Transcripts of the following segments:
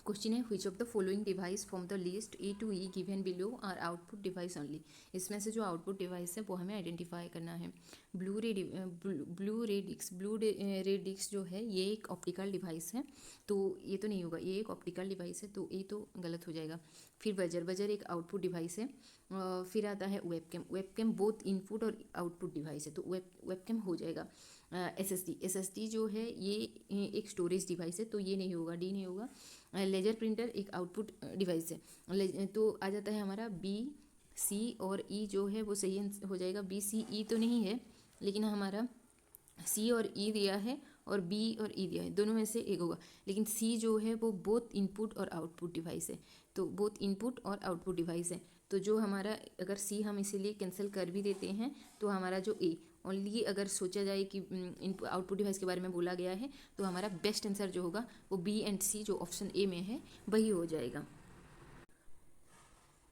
Question है which of the following device from the list A to E given below are output device only. इसमें से जो output device है वो हमें आइडेंटिफाई करना है। ब्लू रे डिस्क जो है ये एक ऑप्टिकल डिवाइस है, तो ये तो नहीं होगा, ये एक ऑप्टिकल डिवाइस है तो ये तो गलत हो जाएगा। फिर बजर एक आउटपुट डिवाइस है। फिर आता है वेबकैम बोथ इनपुट और आउटपुट डिवाइस है तो वेबकैम हो जाएगा। एस एस डी जो है ये एक स्टोरेज डिवाइस है तो ये नहीं होगा, डी नहीं होगा। लेजर प्रिंटर एक आउटपुट डिवाइस है तो आ जाता है हमारा बी सी और ई जो है वो सही हो जाएगा। बी सी ई तो नहीं है, लेकिन हमारा सी और ई दिया है और बी और ई दिया है, दोनों में से एक होगा। लेकिन सी जो है वो बोथ इनपुट और आउटपुट डिवाइस है, तो बोथ इनपुट और आउटपुट डिवाइस है। तो जो हमारा अगर सी हम इसीलिए कैंसिल कर भी देते हैं तो हमारा जो ए ओनली अगर सोचा जाए कि इनपुट आउटपुट डिवाइस के बारे में बोला गया है तो हमारा बेस्ट आंसर जो होगा वो बी एंड सी जो ऑप्शन ए में है वही हो जाएगा।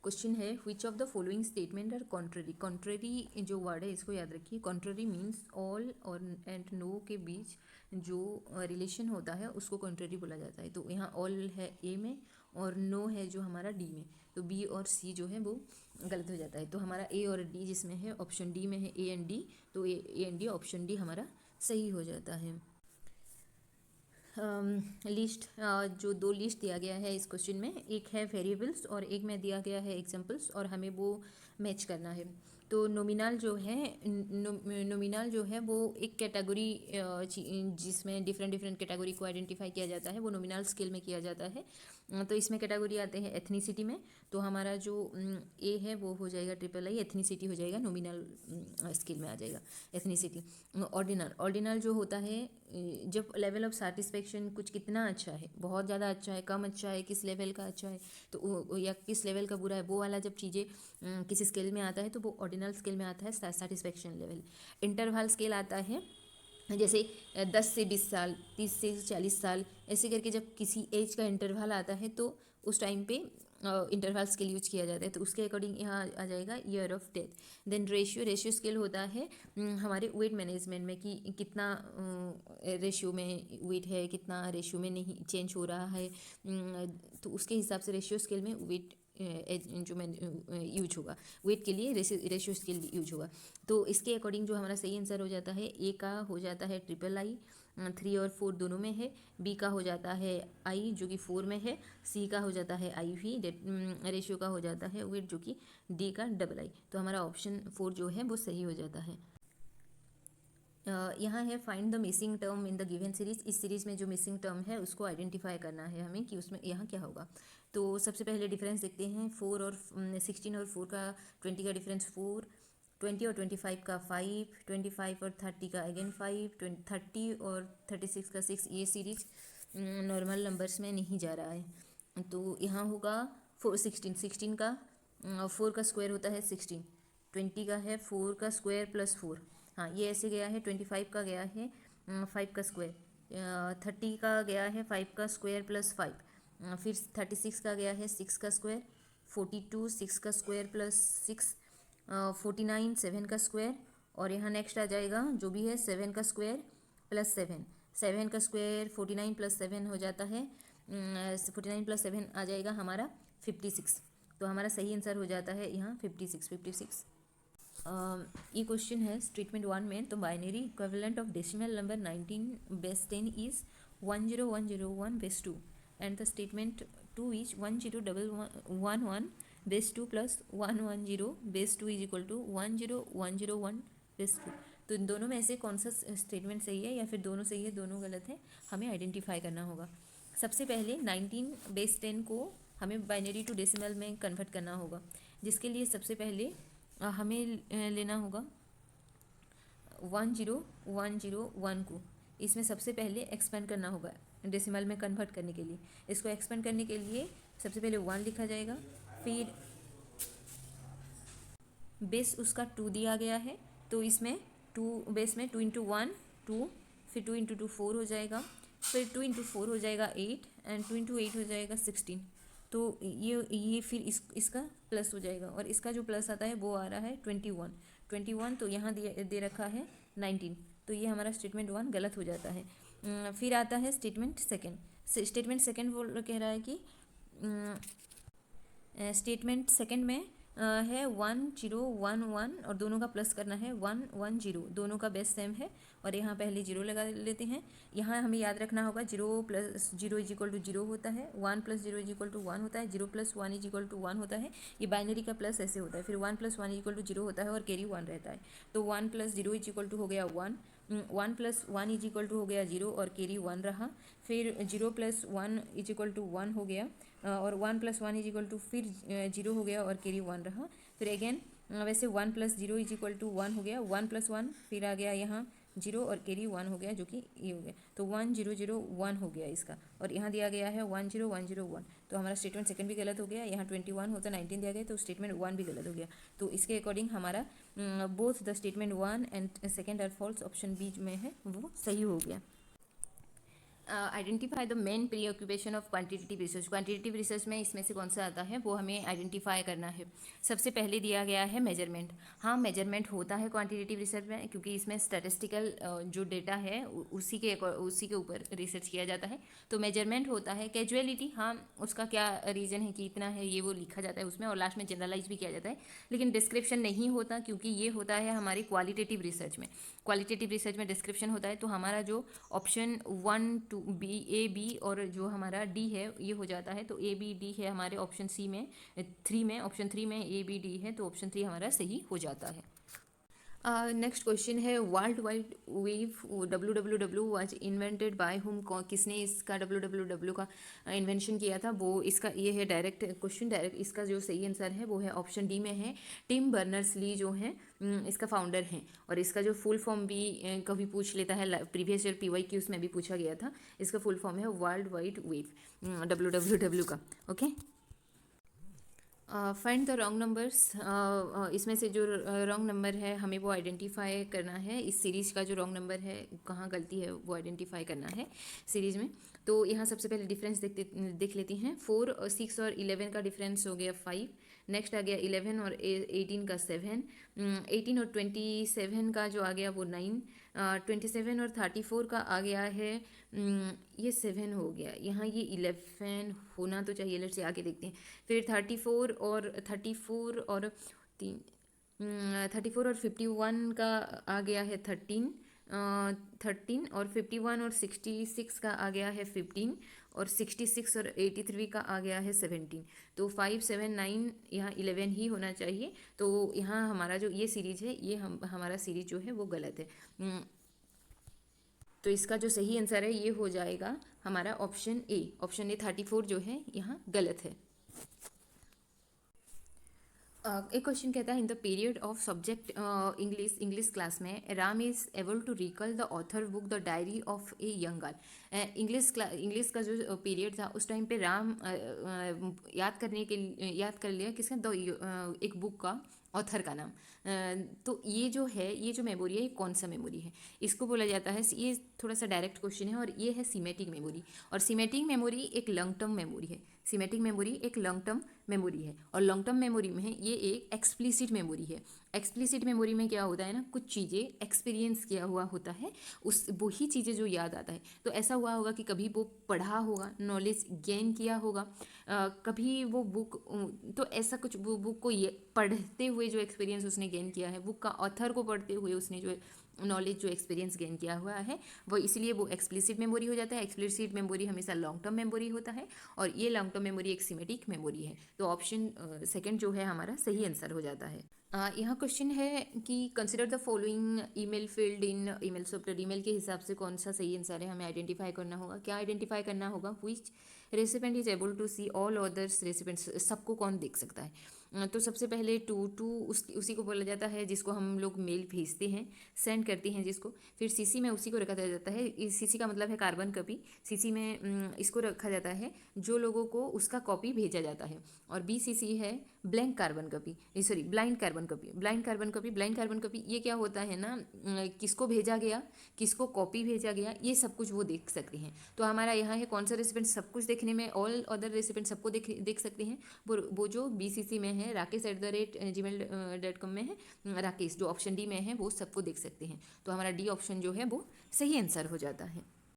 क्वेश्चन है which of the following statement are contrary. Contrary जो वर्ड है इसको याद रखिए। कॉन्ट्ररी मीन्स ऑल और एंड नो के बीच जो रिलेशन होता है उसको कॉन्ट्ररी बोला जाता है। तो यहाँ ऑल है ए में और नो है जो हमारा डी में, तो बी और सी जो है वो गलत हो जाता है। तो हमारा ए और डी जिसमें है ऑप्शन डी में है ए एंड डी, तो A and D option D हमारा सही हो जाता है। लिस्ट जो दो लिस्ट दिया गया है इस क्वेश्चन में, एक है वेरिएबल्स और एक में दिया गया है एग्जांपल्स और हमें वो मैच करना है। तो नॉमिनल जो है वो एक कैटेगरी जिसमें डिफरेंट कैटेगरी को आइडेंटिफाई किया जाता है वो नॉमिनल स्केल में किया जाता है। तो इसमें कैटेगरी आते हैं एथनिसिटी में, तो हमारा जो ए है वो हो जाएगा ट्रिपल आई, एथनिसिटी हो जाएगा नॉमिनल स्केल में आ जाएगा एथनिसिटी। ऑर्डिनल जो होता है जब लेवल ऑफ सेटिस्फेक्शन कुछ कितना अच्छा है, बहुत ज़्यादा अच्छा है, कम अच्छा है, किस लेवल का अच्छा है तो या किस लेवल का बुरा है, वो वाला जब चीज़ें किसी स्केल में आता है तो वो ऑर्डिनल स्केल में आता है सेटिस्फेक्शन लेवल। इंटरवल स्केल आता है जैसे 10 से 20 साल, 30 से 40 साल, ऐसे करके जब किसी एज का इंटरवल आता है तो उस टाइम पे इंटरवल स्केल यूज किया जाता है, तो उसके अकॉर्डिंग यहाँ आ जाएगा year of death. Then ratio scale होता है हमारे वेट मैनेजमेंट में कि कितना रेशियो में वेट है, कितना रेशियो में नहीं चेंज हो रहा है, तो उसके हिसाब से रेशियो स्केल में वेट जो मैं यूज होगा, वेट के लिए रेशियो स्केल यूज होगा। तो इसके अकॉर्डिंग जो हमारा सही आंसर हो जाता है ए का हो जाता है ट्रिपल आई, 3 और 4 दोनों में है। बी का हो जाता है आई जो कि 4 में है। सी का हो जाता है आई भी, रेशियो का हो जाता है वेट जो कि डी का डबल आई। तो हमारा ऑप्शन 4 जो है वो सही हो जाता है। यहाँ है find the missing term in the given series. इस सीरीज में जो मिसिंग टर्म है उसको आइडेंटिफाई करना है हमें कि उसमें यहाँ क्या होगा। तो सबसे पहले डिफरेंस देखते हैं 4 और 16 और 4 का 20 का डिफरेंस 4, 20 और 25 का 5, 25 और 30 का अगेन 5, 30 और 36 का 6। ये सीरीज नॉर्मल नंबर्स में नहीं जा रहा है, तो यहाँ होगा 16 का 4 का स्क्वायर होता है 16, 20 का है 4 का स्क्वायर प्लस 4, हाँ ये ऐसे गया है। 25 का गया है 5 का स्क्वायर, 30 का गया है 5 का स्क्वायर प्लस 5, फिर 36 का गया है 6 का स्क्वायर, 42 6 का स्क्वायर प्लस 6, 49 7 का स्क्वायर, और यहाँ नेक्स्ट आ जाएगा जो भी है 7 का स्क्वायर प्लस 7, 7 का स्क्वायर 49 प्लस 7 हो जाता है 49 प्लस 7 आ जाएगा हमारा 56। तो हमारा सही आंसर हो जाता है यहाँ 56। ये क्वेश्चन है स्टेटमेंट 1 में। तो binary equivalent of decimal number 19 base 10 is 10101 base 2 and the statement 2 is 10111 base 2 plus 110 base 2 is equal to 10101 base 2। तो इन दोनों में से कौन सा स्टेटमेंट सही है या फिर दोनों सही है, दोनों गलत है, हमें आइडेंटिफाई करना होगा। सबसे पहले 19 बेस 10 को हमें बाइनरी टू डेसिमल में कन्वर्ट करना होगा, जिसके लिए सबसे पहले हमें लेना होगा 10101 को, इसमें सबसे पहले एक्सपेंड करना होगा डेसिमल में कन्वर्ट करने के लिए। इसको एक्सपेंड करने के लिए सबसे पहले 1 लिखा जाएगा, फिर बेस उसका 2 दिया गया है, तो इसमें 2 बेस में 2 इंटू 1 2, फिर 2 इंटू 2 4 हो जाएगा, फिर 2 इंटू 4 हो जाएगा 8 एंड 2 इंटू 8 हो जाएगा 16। तो ये फिर इसका प्लस हो जाएगा और इसका जो प्लस आता है वो आ रहा है 21। तो यहाँ दे रखा है 19, तो ये हमारा स्टेटमेंट 1 गलत हो जाता है। फिर आता है स्टेटमेंट सेकेंड। स्टेटमेंट सेकंड बोल कह रहा है कि स्टेटमेंट सेकंड में है 1011 और दोनों का प्लस करना है 110, दोनों का बेस सेम है और यहाँ पहले जीरो लगा लेते हैं। यहाँ हमें याद रखना होगा 0 + 0 = 0 होता है, 1 + 0 = 1 होता है, 0 + 1 = 1 होता है। ये बाइनरी का प्लस ऐसे होता है। फिर 1 + 1 = 0 होता है और कैरी 1 रहता है। तो 1 + 0 = हो गया 1, 1 + 1 = हो गया 0 और कैरी 1 रहा। फिर 0 + 1 = 1 हो गया और 1 + 1 = फिर 0 हो गया और कैरी 1 रहा। फिर अगेन वैसे 1 + 0 = 1 हो गया, 1 + 1 फिर आ गया यहाँ 0 और कैरी 1 हो गया, जो कि ये हो गया। तो 1 0 0 1 हो गया इसका। और यहाँ दिया गया है 1 0 1 0 1, तो हमारा स्टेटमेंट सेकंड भी गलत हो गया। यहाँ 21 होता 19 दिया गया, तो स्टेटमेंट 1 भी गलत हो गया। तो इसके अकॉर्डिंग हमारा both the statement 1 and second are false, option B में है वो सही हो गया। Identify the main preoccupation of quantitative research. Quantitative research में इसमें से कौन सा आता है वो हमें आइडेंटिफाई करना है। सबसे पहले दिया गया है मेजरमेंट। हाँ, मेजरमेंट होता है क्वांटिटेटिव रिसर्च में, क्योंकि इसमें स्टैटिस्टिकल जो डेटा है उसी के ऊपर रिसर्च किया जाता है। तो मेजरमेंट होता है। कैजुअलिटी, हाँ उसका क्या रीज़न है कि इतना है ये वो लिखा जाता है उसमें, और लास्ट में जनरलाइज भी किया जाता है, लेकिन डिस्क्रिप्शन नहीं होता, क्योंकि ये होता है हमारी क्वालिटेटिव रिसर्च में। क्वालिटेटिव रिसर्च में डिस्क्रिप्शन होता है। तो हमारा जो ऑप्शन 1 2 बी ए बी और जो हमारा डी है ये हो जाता है। तो ए बी डी है हमारे ऑप्शन सी में 3 में, ऑप्शन 3 में ए बी डी है, तो ऑप्शन 3 हमारा सही हो जाता है। नेक्स्ट क्वेश्चन है world wide wave WWW was invented by whom. किसने इसका WWW का इन्वेंशन किया था, वो इसका ये है डायरेक्ट क्वेश्चन। डायरेक्ट इसका जो सही आंसर है वो है ऑप्शन डी में है, टिम बर्नर्स ली जो है इसका फाउंडर हैं। और इसका जो फुल फॉर्म भी कभी पूछ लेता है, प्रीवियस ईयर PYQs में भी पूछा गया था। इसका फुल फॉर्म है वर्ल्ड वाइड वेव WWW का। Okay, find the wrong numbers. इसमें से जो रॉन्ग नंबर है हमें वो आइडेंटिफाई करना है। इस सीरीज़ का जो रॉन्ग नंबर है, कहाँ गलती है वो आइडेंटिफाई करना है सीरीज़ में। तो यहाँ सबसे पहले डिफरेंस देख लेते हैं। 4 और 6 और 11 का डिफरेंस हो गया 5। नेक्स्ट आ गया 11 और 18 का 7। 18 और 27 का जो आ गया वो 9। 27 और 34 का आ गया है ये 7 हो गया। यहाँ ये 11 होना तो चाहिए। लेट्स से आगे देखते हैं। फिर 34 और 34 और 51 का आ गया है 13। 13 और 51 और 66 का आ गया है 15 और 66 और 83 का आ गया है 17। तो 5 7 9 यहाँ 11 ही होना चाहिए। तो यहाँ हमारा जो ये सीरीज है ये हमारा सीरीज जो है वो गलत है। तो इसका जो सही आंसर है ये हो जाएगा हमारा ऑप्शन ए। ऑप्शन ए 34 जो है यहाँ गलत है। एक क्वेश्चन कहता है in the period of subject English class में Ram is able to recall the author book the diary of a young girl. English का जो पीरियड था उस टाइम पे राम याद कर लिया किसका एक बुक का ऑथर का नाम। तो ये जो मेमोरी है ये कौन सा मेमोरी है, इसको बोला जाता है। ये थोड़ा सा डायरेक्ट क्वेश्चन है और ये है सीमेटिक मेमोरी। और सीमेटिक मेमोरी एक लॉन्ग टर्म मेमोरी है। सीमेटिक मेमोरी एक लॉन्ग टर्म मेमोरी है और लॉन्ग टर्म मेमोरी में ये एक एक्सप्लिसिट मेमोरी है। एक्सप्लिसिट मेमोरी में क्या होता है ना, कुछ चीज़ें एक्सपीरियंस किया हुआ होता है, उस वही चीज़ें जो याद आता है। तो ऐसा हुआ होगा कि कभी वो पढ़ा होगा, नॉलेज गेन किया होगा, कभी वो बुक, तो ऐसा कुछ वो बुक को ये पढ़ते हुए जो एक्सपीरियंस उसने गेन किया है, बुक का ऑथर को पढ़ते हुए उसने जो नॉलेज जो एक्सपीरियंस गेन किया हुआ है वो, इसलिए वो एक्सप्लिसिट मेमोरी हो जाता है। एक्सप्लिसिट मेमोरी हमेशा लॉन्ग टर्म मेमोरी होता है और ये लॉन्ग टर्म मेमोरी एक सीमेटिक मेमोरी है। तो ऑप्शन सेकंड जो है हमारा सही आंसर हो जाता है। यहाँ क्वेश्चन है कि consider the following email field in email software. Email के हिसाब से कौन सा सही आंसर है हमें आइडेंटिफाई करना होगा। क्या आइडेंटिफाई करना होगा, which recipient is able to see all others recipients. सबको कौन देख सकता है। तो सबसे पहले टू उसी को बोला जाता है जिसको हम लोग मेल भेजते हैं, सेंड करते हैं जिसको। फिर सीसी में उसी को रखा जाता है। सीसी का मतलब है कार्बन कॉपी। सीसी में इसको रखा जाता है जो लोगों को उसका कॉपी भेजा जाता है। और BCC है blank carbon copy, sorry blind carbon copy. Blind carbon copy ये क्या होता है ना, किसको भेजा गया, किसको कॉपी भेजा गया, ये सब कुछ वो देख सकते हैं। तो हमारा यहाँ है कौन सा रेसिपेंट सब कुछ देखने में, ऑल अदर रेसिपेंट सबको देख सकते हैं। वो जो BCC में है, rakesh@gmail.com में है राकेश, जो ऑप्शन डी में है वो सबको देख सकते हैं। तो हमारा डी ऑप्शन जो है वो सही आंसर हो जाता है।